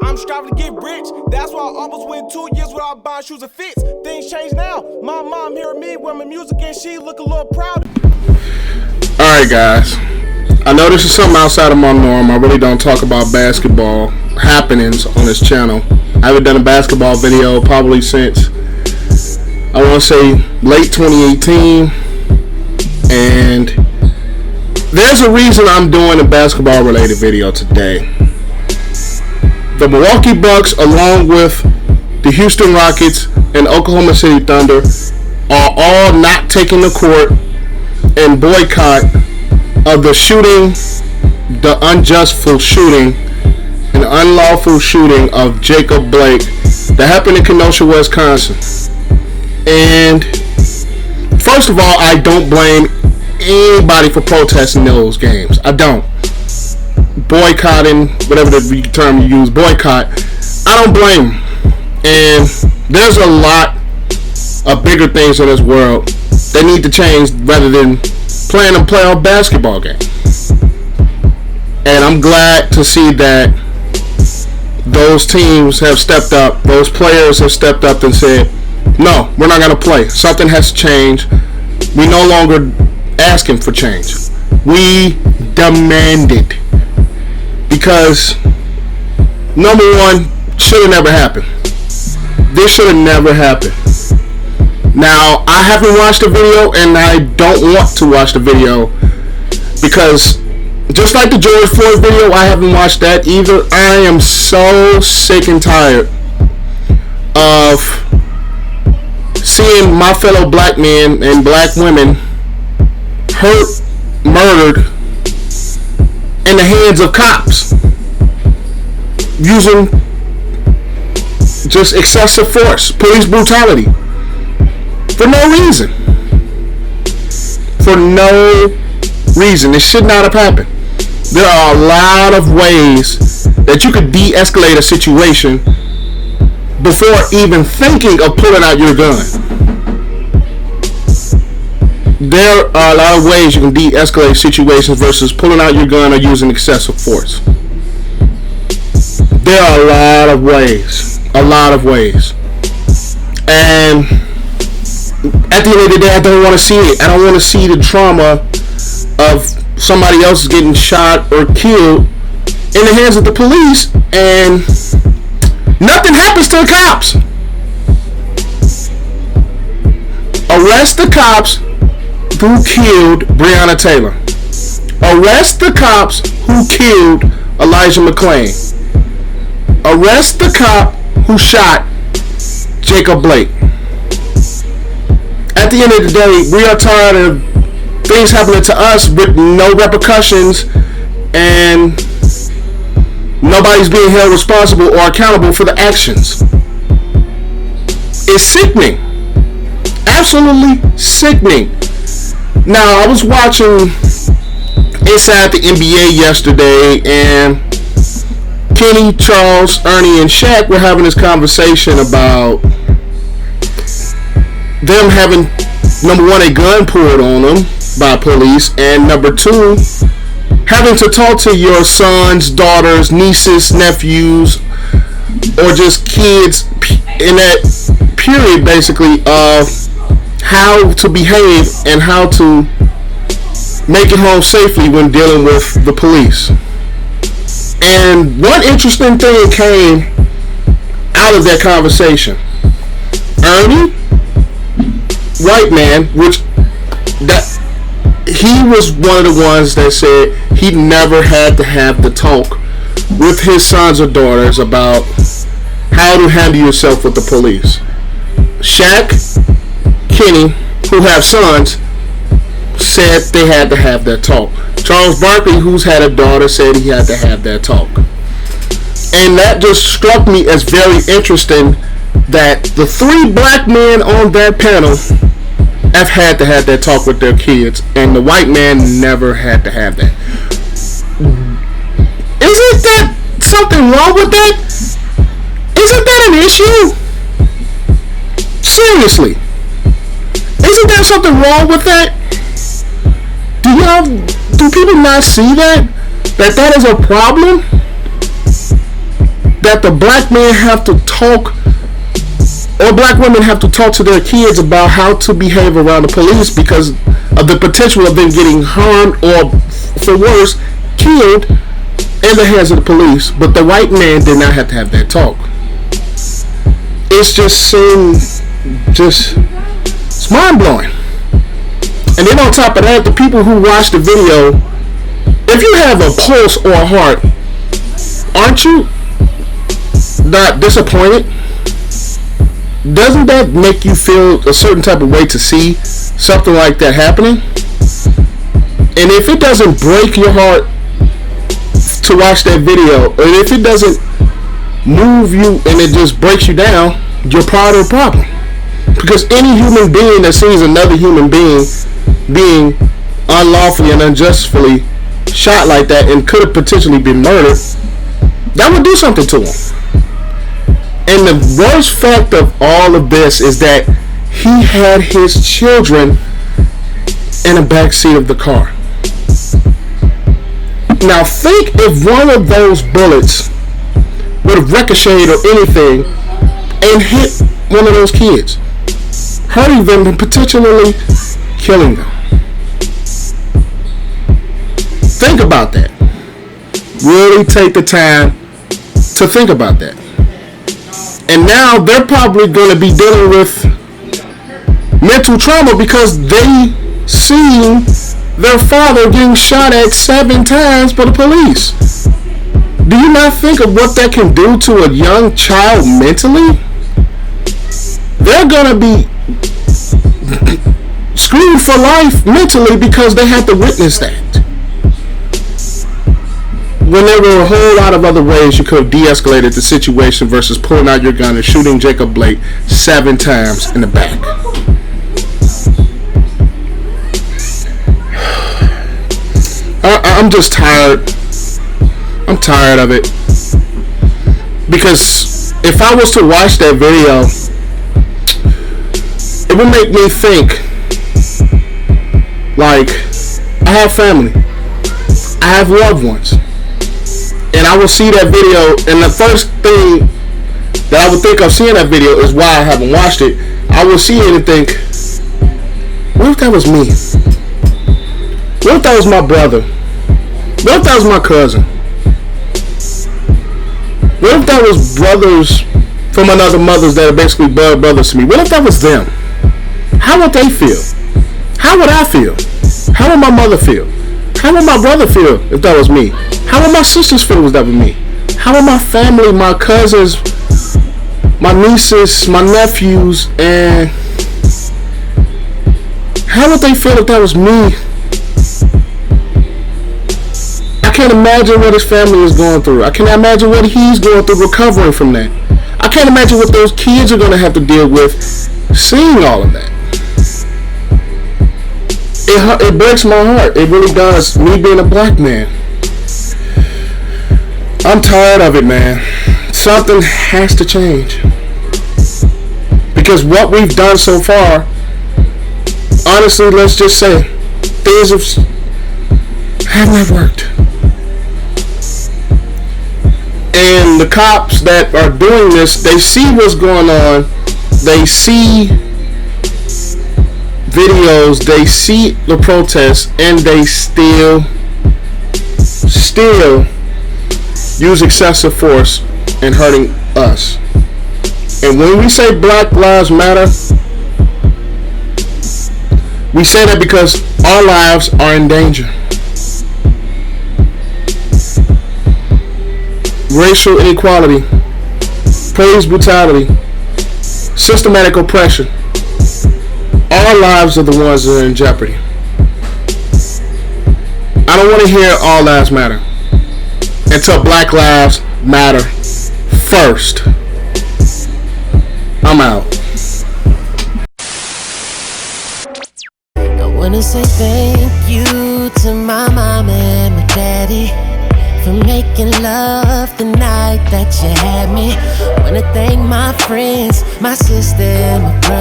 I'm striving to get rich. That's why I almost went 2 years without buying shoes and fits. Things change now. My mom hearing me with my music and she look a little proud. Alright guys, I know this is something outside of my norm. I really don't talk about basketball happenings on this channel. I haven't done a basketball video probably since, I want to say, late 2018. And there's a reason I'm doing a basketball related video today. The Milwaukee Bucks, along with the Houston Rockets and Oklahoma City Thunder, are all not taking the court in boycott of the shooting, the unjustful shooting, and unlawful shooting of Jacob Blake that happened in Kenosha, Wisconsin. And first of all, I don't blame anybody for protesting those games. I don't. Boycotting, whatever the term you use, boycott, I don't blame them. And there's a lot of bigger things in this world that need to change rather than playing a playoff basketball game. And I'm glad to see that those teams have stepped up, those players have stepped up and said, no, we're not going to play. Something has to change. We no longer asking for change. We demand it. Because, number one, should have never happened. This should have never happened. Now, I haven't watched the video, and I don't want to watch the video, because just like the George Floyd video, I haven't watched that either. I am so sick and tired of seeing my fellow black men and black women hurt, murdered in the hands of cops using just excessive force, police brutality, for no reason. For no reason. It should not have happened. There are a lot of ways that you could de-escalate a situation before even thinking of pulling out your gun. There are a lot of ways you can de-escalate situations versus pulling out your gun or using excessive force. There are a lot of ways. A lot of ways. And at the end of the day, I don't want to see it. I don't want to see the trauma of somebody else getting shot or killed in the hands of the police and nothing happens to the cops. Arrest the cops who killed Breonna Taylor. Arrest the cops who killed Elijah McClain. Arrest the cop who shot Jacob Blake. At the end of the day, we are tired of things happening to us with no repercussions and nobody's being held responsible or accountable for the actions. It's sickening. Absolutely sickening. Now, I was watching Inside the NBA yesterday, and Kenny, Charles, Ernie, and Shaq were having this conversation about them having, number one, a gun pulled on them by police, and number two, having to talk to your sons, daughters, nieces, nephews, or just kids in that period, basically, of how to behave and how to make it home safely when dealing with the police. And one interesting thing came out of that conversation. Ernie, white man, which that he was one of the ones that said he never had to have the talk with his sons or daughters about how to handle yourself with the police. Shaq, Kenny, who have sons, said they had to have that talk. Charles Barkley, who's had a daughter, said he had to have that talk. And that just struck me as very interesting that the three black men on that panel have had to have that talk with their kids, and the white man never had to have that. Isn't that something wrong with that? Isn't that an issue? Seriously. Isn't there something wrong with that? Do people not see that? That is a problem? that the black men have to talk, or black women have to talk to their kids about how to behave around the police because of the potential of them getting harmed or, for worse, killed in the hands of the police. But the white man did not have to have that talk. It's it's mind-blowing. And then on top of that, the people who watch the video, if you have a pulse or a heart, aren't you not disappointed? Doesn't that make you feel a certain type of way to see something like that happening? And if it doesn't break your heart to watch that video, or if it doesn't move you and it just breaks you down, you're part of the problem. Because any human being that sees another human being unlawfully and unjustly shot like that and could have potentially been murdered, that would do something to him. And the worst fact of all of this is that he had his children in the back seat of the car. Now think if one of those bullets would have ricocheted or anything and hit one of those kids, hurting them and potentially killing them. Think about that. Really take the time to think about that. And now they're probably going to be dealing with mental trauma because they seen their father getting shot at 7 times by the police. Do you not think of what that can do to a young child mentally? They're going to be screwed for life mentally because they had to witness that. When there were a whole lot of other ways you could have de-escalated the situation versus pulling out your gun and shooting Jacob Blake 7 times in the back. I'm just tired. I'm tired of it. Because if I was to watch that video, it would make me think, like, I have family. I have loved ones. And I will see that video, and the first thing that I would think of seeing that video is why I haven't watched it. I will see it and think, what if that was me? What if that was my brother? What if that was my cousin? What if that was brothers from another mothers that are basically blood brothers to me? What if that was them? How would they feel? How would I feel? How would my mother feel? How would my brother feel if that was me? How would my sisters feel if that was me? How would my family, my cousins, my nieces, my nephews, and how would they feel if that was me? I can't imagine what his family is going through. I can't imagine what he's going through recovering from that. I can't imagine what those kids are going to have to deal with seeing all of that. It breaks my heart. It really does. Me being a black man. I'm tired of it, man. Something has to change. Because what we've done so far, honestly, let's just say, things have not worked. And the cops that are doing this, they see what's going on. They see videos, they see the protests, and they still use excessive force in hurting us. And when we say Black Lives Matter, we say that because our lives are in danger. Racial inequality, police brutality, systematic oppression. Our lives are the ones that are in jeopardy. I don't want to hear all lives matter until Black Lives Matter first. I'm out. I wanna say thank you to my mom and my daddy for making love the night that you had me. Wanna thank my friends, my sister and my brother.